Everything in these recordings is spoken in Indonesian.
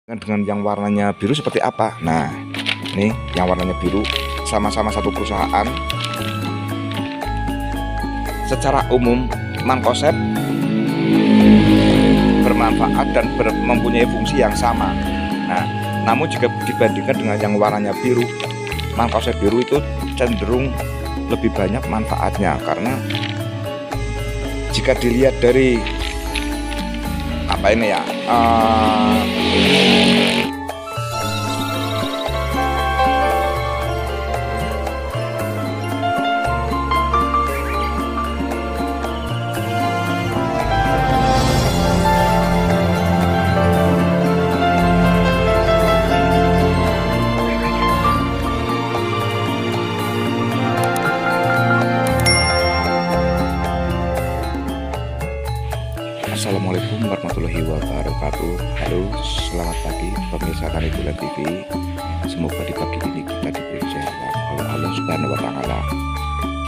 Dengan yang warnanya biru seperti apa? Nah, ini yang warnanya biru sama-sama satu perusahaan. Secara umum Mankosep bermanfaat dan mempunyai fungsi yang sama. Nah, namun jika dibandingkan dengan yang warnanya biru, Mankosep biru itu cenderung lebih banyak manfaatnya, karena jika dilihat dari apa ini ya, Assalamualaikum warahmatullahi wabarakatuh. Halo, selamat pagi pemirsa Tani Bulan TV. Semoga di pagi ini kita diberi kesehatan oleh Allah Subhanahu wa Ta'ala.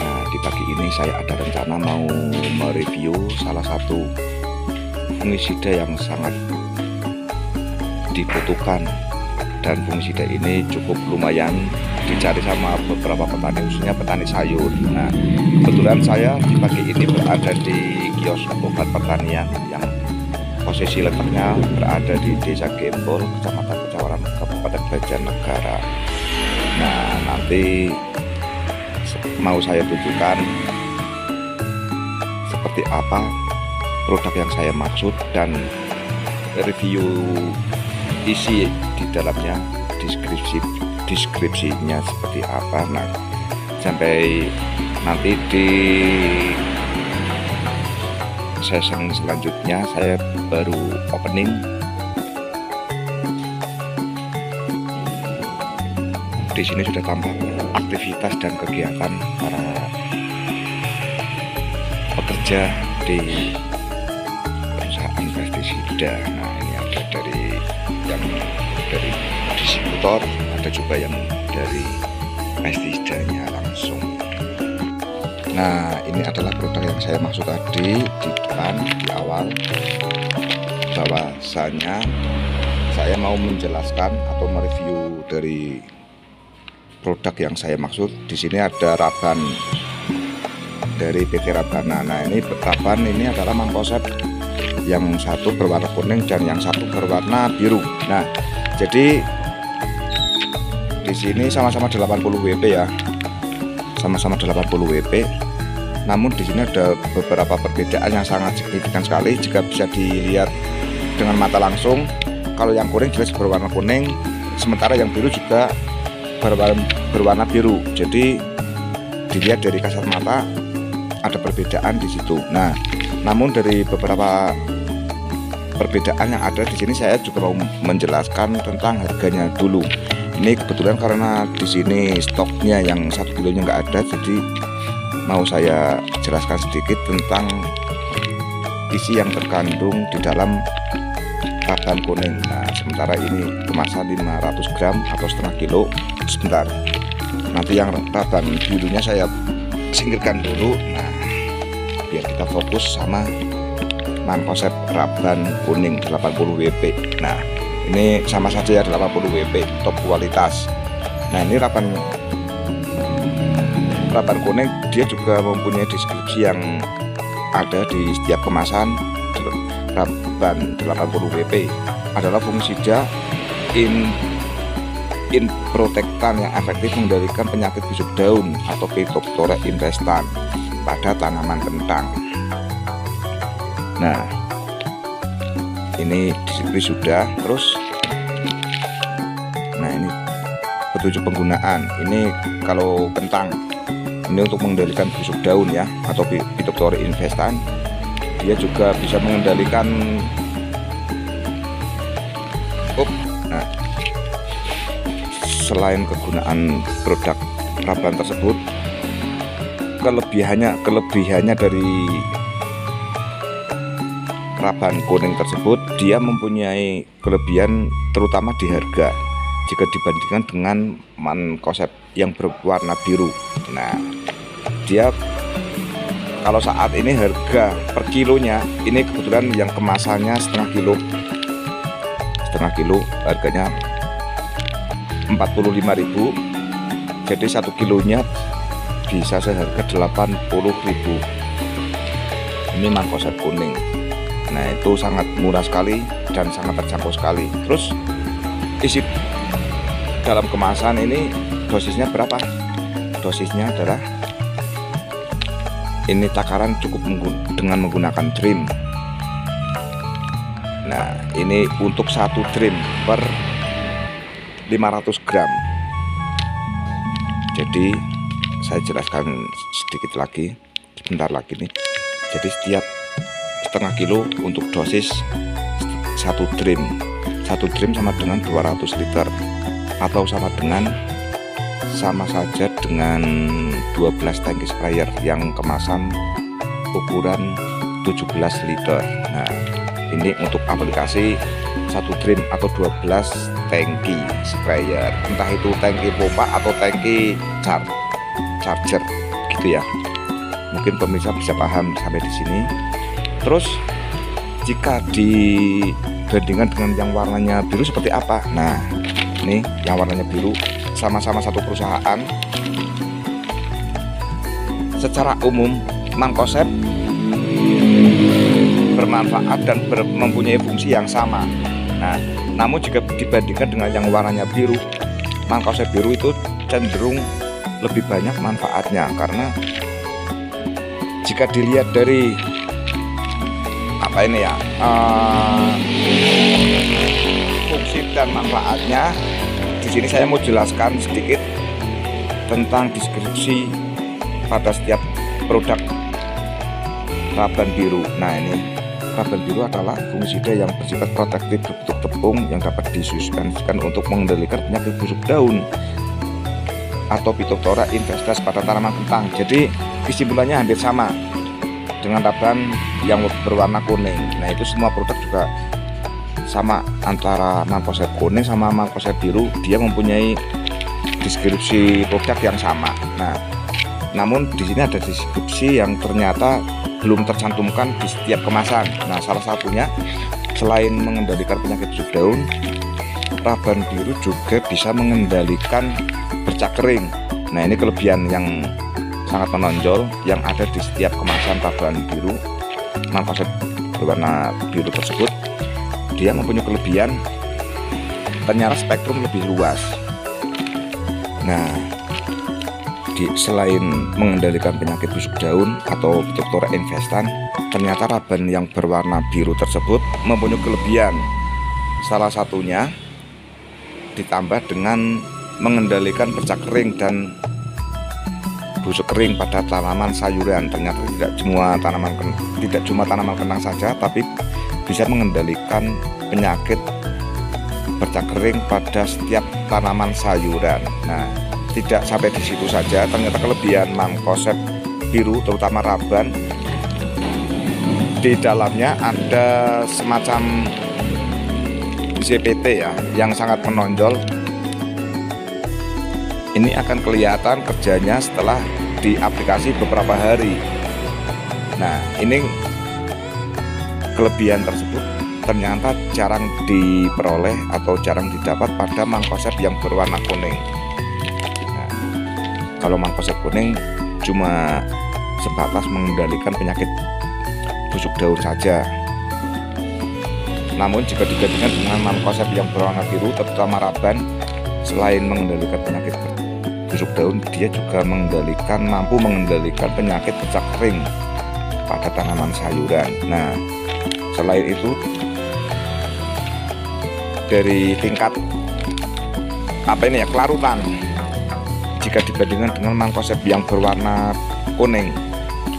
Nah, di pagi ini saya ada rencana mau mereview salah satu fungisida yang sangat dibutuhkan, dan fungisida ini cukup lumayan dicari sama beberapa petani, khususnya petani sayur. Nah, kebetulan saya di pagi ini berada di kios obat pertanian yang posisi letaknya berada di Desa Gembol, Kecamatan Pecawaran, Kabupaten Banjarnegara. Nah, nanti mau saya tunjukkan seperti apa produk yang saya maksud dan review isi di dalamnya, deskripsinya seperti apa. Nah, sampai nanti di session selanjutnya saya baru opening. Di sini sudah tampak aktivitas dan kegiatan para pekerja di perusahaan pestisida. Nah, ini ada dari yang dari distributor, ada juga yang dari pestisidanya langsung. Nah, ini adalah produk yang saya maksud tadi di depan, di awal, bahwasanya saya mau menjelaskan atau mereview dari produk yang saya maksud. Di sini ada Raban dari PT Rabana. Nah, ini Raban ini adalah Mankosep, yang satu berwarna kuning dan yang satu berwarna biru. Nah, jadi di sini sama-sama 80 WP ya, sama-sama 80 WP. Namun di sini ada beberapa perbedaan yang sangat signifikan sekali jika bisa dilihat dengan mata langsung. Kalau yang kuning jelas berwarna kuning, sementara yang biru juga berwarna biru. Jadi dilihat dari kasat mata ada perbedaan di situ. Nah, namun dari beberapa perbedaan yang ada di sini saya juga mau menjelaskan tentang harganya dulu. Ini kebetulan karena di sini stoknya yang 1 kilonya nggak ada, jadi mau saya jelaskan sedikit tentang isi yang terkandung di dalam Raban kuning. Nah, sementara ini kemasan 500 gram atau setengah kilo. Sebentar, nanti yang Raban birunya saya singkirkan dulu. Nah, biar kita fokus sama Mankosep Raban kuning 80 WP. Nah, ini sama saja ya, 80 WP top kualitas. Nah, ini Raban kuning dia juga mempunyai deskripsi yang ada di setiap kemasan. Raban 80 WP adalah fungisida inprotektan yang efektif mengendalikan penyakit busuk daun atau Phytophthora infestan pada tanaman kentang. Nah, ini deskripsi sudah. Terus, nah ini petunjuk penggunaan. Ini kalau kentang, ini untuk mengendalikan busuk daun ya, atau Phytophthora infestan. Dia juga bisa mengendalikan nah, selain kegunaan produk Raban tersebut, kelebihannya dari Raban kuning tersebut, dia mempunyai kelebihan terutama di harga jika dibandingkan dengan Mankosep yang berwarna biru. Nah, dia kalau saat ini harga per kilonya, ini kebetulan yang kemasannya setengah setengah kilo harganya 45.000. Jadi 1 kilonya bisa seharga 80.000. Ini mangkosep kuning. Nah itu sangat murah sekali dan sangat terjangkau sekali. Terus isi dalam kemasan ini dosisnya berapa? Dosisnya adalah ini takaran cukup dengan menggunakan drim. Nah ini untuk 1 drim per 500 gram. Jadi saya jelaskan sedikit lagi, sebentar lagi nih. Jadi setiap setengah kilo untuk dosis 1 drim. 1 drim sama dengan 200 liter atau sama saja dengan 12 tangki sprayer yang kemasan ukuran 17 liter. Nah ini untuk aplikasi 1 drim atau 12 tangki sprayer, entah itu tangki pompa atau tangki charger gitu ya. Mungkin pemirsa bisa paham sampai di sini. Terus jika dibandingkan dengan yang warnanya biru seperti apa? Nah ini yang warnanya biru sama-sama satu perusahaan. Secara umum mangkosep bermanfaat dan mempunyai fungsi yang sama. Nah namun jika dibandingkan dengan yang warnanya biru, mangkosep biru itu cenderung lebih banyak manfaatnya, karena jika dilihat dari apa ini ya, fungsi dan manfaatnya, di sini saya mau jelaskan sedikit tentang deskripsi pada setiap produk Raban biru. Nah ini Raban biru adalah fungisida yang bersifat protektif berbentuk tepung yang dapat disuspensikan untuk mengendalikan penyakit busuk daun atau Phytophthora infestas pada tanaman kentang. Jadi kesimpulannya hampir sama dengan Raban yang berwarna kuning. Nah itu semua produk juga sama, antara mangkosep kuning sama mangkosep biru dia mempunyai deskripsi produk yang sama. Nah namun di sini ada deskripsi yang ternyata belum tercantumkan di setiap kemasan. Nah salah satunya selain mengendalikan penyakit busuk daun, Raban biru juga bisa mengendalikan bercak kering. Nah ini kelebihan yang sangat menonjol yang ada di setiap kemasan Raban biru. Mangkosep berwarna biru tersebut dia mempunyai kelebihan ternyata spektrum lebih luas. Nah selain mengendalikan penyakit busuk daun atau Phytophthora infestan, ternyata Raban yang berwarna biru tersebut mempunyai kelebihan. Salah satunya ditambah dengan mengendalikan bercak kering dan busuk kering pada tanaman sayuran. Ternyata tidak cuma tanaman kentang saja, tapi bisa mengendalikan penyakit bercak kering pada setiap tanaman sayuran. Nah tidak sampai di situ saja, ternyata kelebihan mangkosep biru terutama Raban, di dalamnya ada semacam ZPT ya yang sangat menonjol. Ini akan kelihatan kerjanya setelah diaplikasi beberapa hari. Nah ini kelebihan tersebut ternyata jarang diperoleh atau jarang didapat pada mangkosep yang berwarna kuning. Nah, kalau mangkosep kuning cuma sebatas mengendalikan penyakit busuk daun saja. Namun jika dibandingkan dengan mangkosep yang berwarna biru terutama Raban, selain mengendalikan penyakit busuk daun, dia juga mampu mengendalikan penyakit bercak kering pada tanaman sayuran. Nah selain itu dari tingkat kelarutan, jika dibandingkan dengan mangkosep yang berwarna kuning,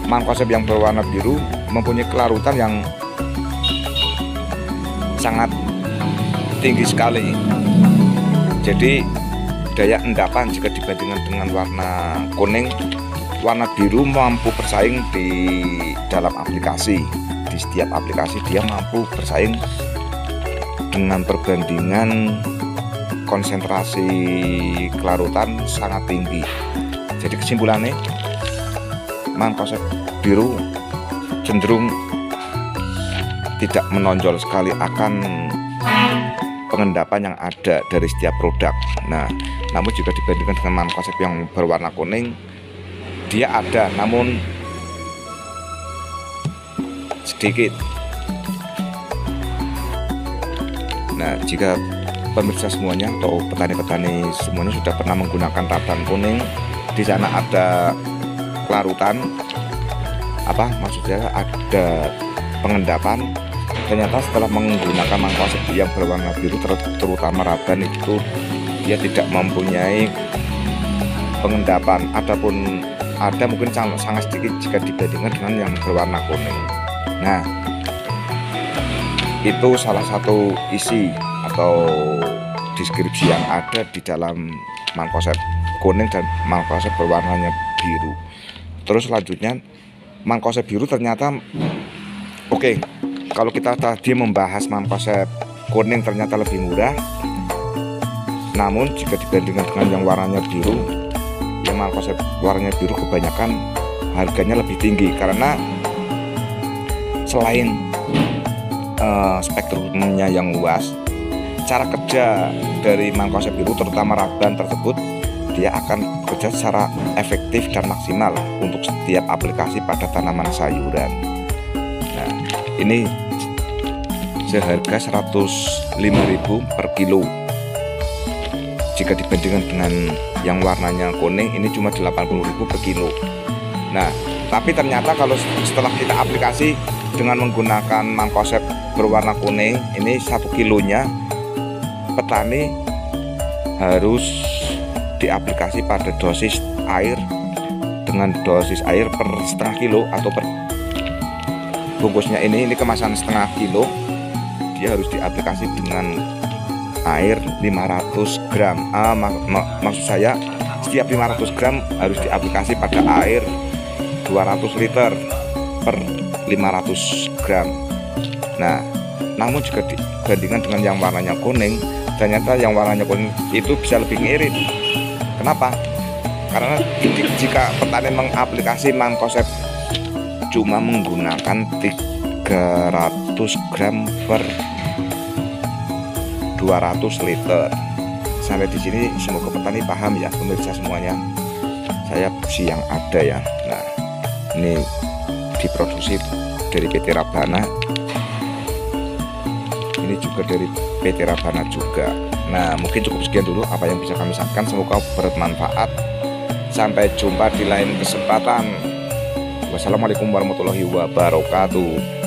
mangkosep yang berwarna biru mempunyai kelarutan yang sangat tinggi sekali. Jadi daya endapan jika dibandingkan dengan warna kuning, warna biru mampu bersaing di dalam aplikasi. Di setiap aplikasi dia mampu bersaing dengan perbandingan konsentrasi kelarutan sangat tinggi. Jadi kesimpulannya mangkosep biru cenderung tidak menonjol sekali akan pengendapan yang ada dari setiap produk. Nah, namun jika dibandingkan dengan mankosep yang berwarna kuning, dia ada namun sedikit. Nah, jika pemirsa semuanya atau petani-petani semuanya sudah pernah menggunakan raban kuning, di sana ada larutan, maksudnya ada pengendapan. Ternyata setelah menggunakan mankosep yang berwarna biru, terutama raban itu, dia tidak mempunyai pengendapan. Adapun ada mungkin sangat sedikit jika dibandingkan dengan yang berwarna kuning. Nah, itu salah satu isi atau deskripsi yang ada di dalam mankosep kuning dan mankosep berwarnanya biru. Terus selanjutnya, mankosep biru ternyata kalau kita tadi membahas mankosep kuning ternyata lebih murah, namun jika dibandingkan dengan yang warnanya biru, yang mankosep warnanya biru kebanyakan harganya lebih tinggi karena selain spektrumnya yang luas, cara kerja dari mankosep biru terutama raban tersebut, dia akan bekerja secara efektif dan maksimal untuk setiap aplikasi pada tanaman sayuran. Nah, ini seharga 105.000 per kilo. Jika dibandingkan dengan yang warnanya kuning, ini cuma 80.000 per kilo. Nah, tapi ternyata kalau setelah kita aplikasi dengan menggunakan mankosep berwarna kuning, ini 1 kilonya petani harus diaplikasi pada dosis air dengan dosis air per setengah kilo atau per bungkusnya ini kemasan setengah kilo, dia harus diaplikasi dengan air 500 gram. Maksud saya setiap 500 gram harus diaplikasi pada air 200 liter per 500 gram. Nah, namun jika dibandingkan dengan yang warnanya kuning, ternyata yang warnanya kuning itu bisa lebih ngirit. Kenapa? Karena jika petani mengaplikasi mankosep cuma menggunakan 300 gram per 200 liter. Sampai di sini semoga petani paham ya pemirsa semuanya. Saya yang ada ya. Nah, ini diproduksi dari PT Rabana. Ini juga dari PT Rabana juga. Nah, mungkin cukup sekian dulu apa yang bisa kami sampaikan. Semoga bermanfaat. Sampai jumpa di lain kesempatan. Wassalamualaikum warahmatullahi wabarakatuh.